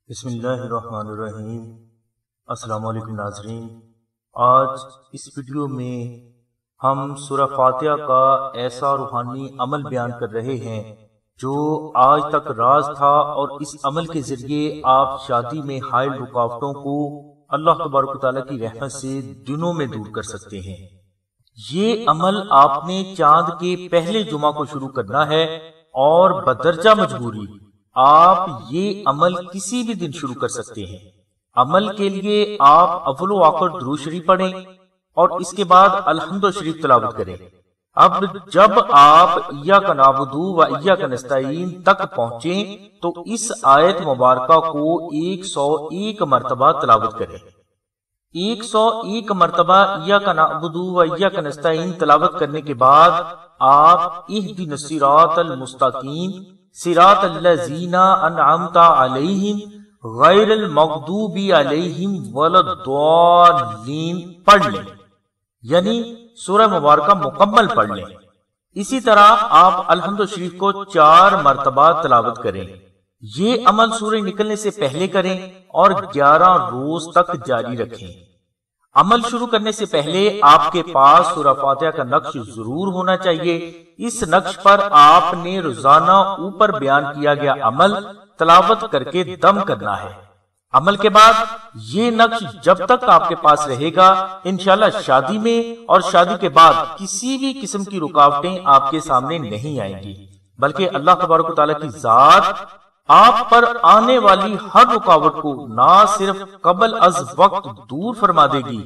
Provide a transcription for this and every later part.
بسم اللہ الرحمن الرحیم۔ السلام علیکم ناظرین، آج اس ویڈیو میں ہم سورہ فاتحہ کا ایسا روحانی عمل بیان کر رہے ہیں جو آج تک راز تھا، اور اس عمل کے ذریعے آپ شادی میں حائل رکاوٹوں کو اللہ تبارک و تعالیٰ کی رحمت سے دنوں میں دور کر سکتے ہیں۔ یہ عمل آپ نے چاند کے پہلے جمعہ کو شروع کرنا ہے، اور بدرجہ مجبوری آپ یہ عمل کسی بھی دن شروع کر سکتے ہیں۔ عمل کے لیے آپ اول و آخر درود شریف پڑھیں اور اس کے بعد الحمد شریف تلاوت کریں۔ اب جب آپ ایاک نعبد و ایاک نستعین تک پہنچیں تو اس آیت مبارکہ کو 101 مرتبہ تلاوت کریں۔ 101 مرتبہ ایاک نعبد و ایاک نستعین تلاوت کرنے کے بعد آپ اہدنا الصراط المستقیم صراط الذین انعمت علیہم غیر المغضوب علیہم ولا الضالین پڑھ لیں، یعنی سورہ مبارکہ مکمل پڑھ لیں۔ اسی طرح آپ الحمد شریف کو 4 مرتبہ تلاوت کریں۔ یہ عمل سورج نکلنے سے پہلے کریں اور 11 روز تک جاری رکھیں۔ عمل شروع کرنے سے پہلے آپ کے پاس سورہ فاتحہ کا نقش ضرور ہونا چاہیے۔ اس نقش پر آپ نے روزانہ اوپر بیان کیا گیا عمل تلاوت کر کے دم کرنا ہے۔ عمل کے بعد یہ نقش جب تک آپ کے پاس رہے گا، انشاءاللہ شادی میں اور شادی کے بعد کسی بھی قسم کی رکاوٹیں آپ کے سامنے نہیں آئیں گی، بلکہ اللہ تبارک و تعالیٰ کی ذات آپ پر آنے والی ہر رکاوٹ کو نہ صرف قبل از وقت دور فرما دے گی،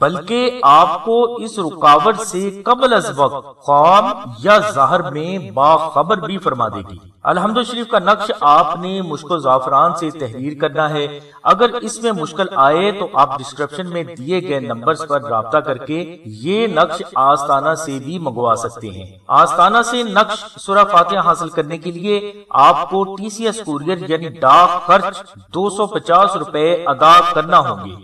بلکہ آپ کو اس رکاوٹ سے قبل از وقت خواب یا ظاہر میں باخبر بھی فرما دے گی۔ الحمد شریف کا نقش آپ نے مشک و زعفران سے تحریر کرنا ہے۔ اگر اس میں مشکل آئے تو آپ ڈسکرپشن میں دیے گئے نمبرز پر رابطہ کر کے یہ نقش آستانہ سے بھی منگوا سکتے ہیں۔ آستانہ سے نقش سورہ فاتحہ حاصل کرنے کے لیے آپ کو TCS کوریئر یعنی ڈاک خرچ 250 روپے ادا کرنا ہوں گے،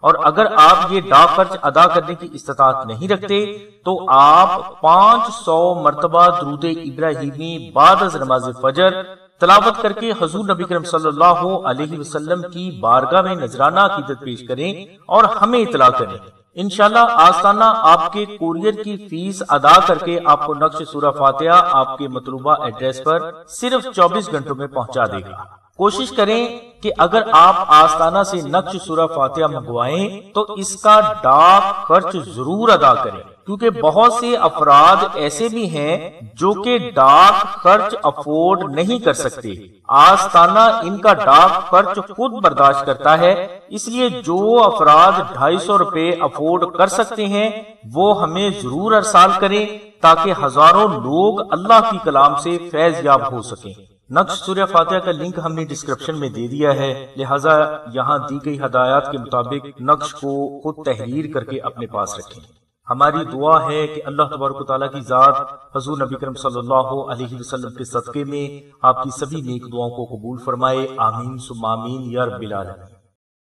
اور اگر آپ یہ ڈاک خرچ ادا کرنے کی استطاعت نہیں رکھتے تو آپ 500 مرتبہ درود ابراہیمی بعد از نماز فجر تلاوت کر کے حضور نبی کریم صلی اللہ علیہ وسلم کی بارگاہ میں نذرانہ عقیدت پیش کریں اور ہمیں اطلاع کریں۔ انشاءاللہ آستانہ آپ کے کوریئر کی فیس ادا کر کے آپ کو نقش سورہ فاتحہ آپ کے مطلوبہ ایڈریس پر صرف 24 گھنٹوں میں پہنچا دے گا۔ کوشش کریں کہ اگر آپ آستانہ سے نقش سورہ فاتحہ منگوائیں تو اس کا ڈاک خرچ ضرور ادا کریں، کیونکہ بہت سے افراد ایسے بھی ہیں جو کہ ڈاک خرچ افورڈ نہیں کر سکتے۔ آستانہ ان کا ڈاک خرچ خود برداشت کرتا ہے، اس لیے جو افراد 250 روپے افورڈ کر سکتے ہیں وہ ہمیں ضرور ارسال کریں تاکہ ہزاروں لوگ اللہ کی کلام سے فیض یاب ہو سکیں۔ نقش سورہ فاتحہ کا لنک ہم نے ڈسکرپشن میں دے دیا ہے، لہٰذا یہاں دی گئی ہدایات کے مطابق نقش کو خود تحریر کر کے اپنے پاس رکھیں۔ ہماری دعا ہے کہ اللہ تبارک و تعالیٰ کی ذات حضور نبی کریم صلی اللہ علیہ وسلم کے صدقے میں آپ کی سبھی نیک دعاؤں کو قبول فرمائے، آمین ثم آمین یا رب العالمین۔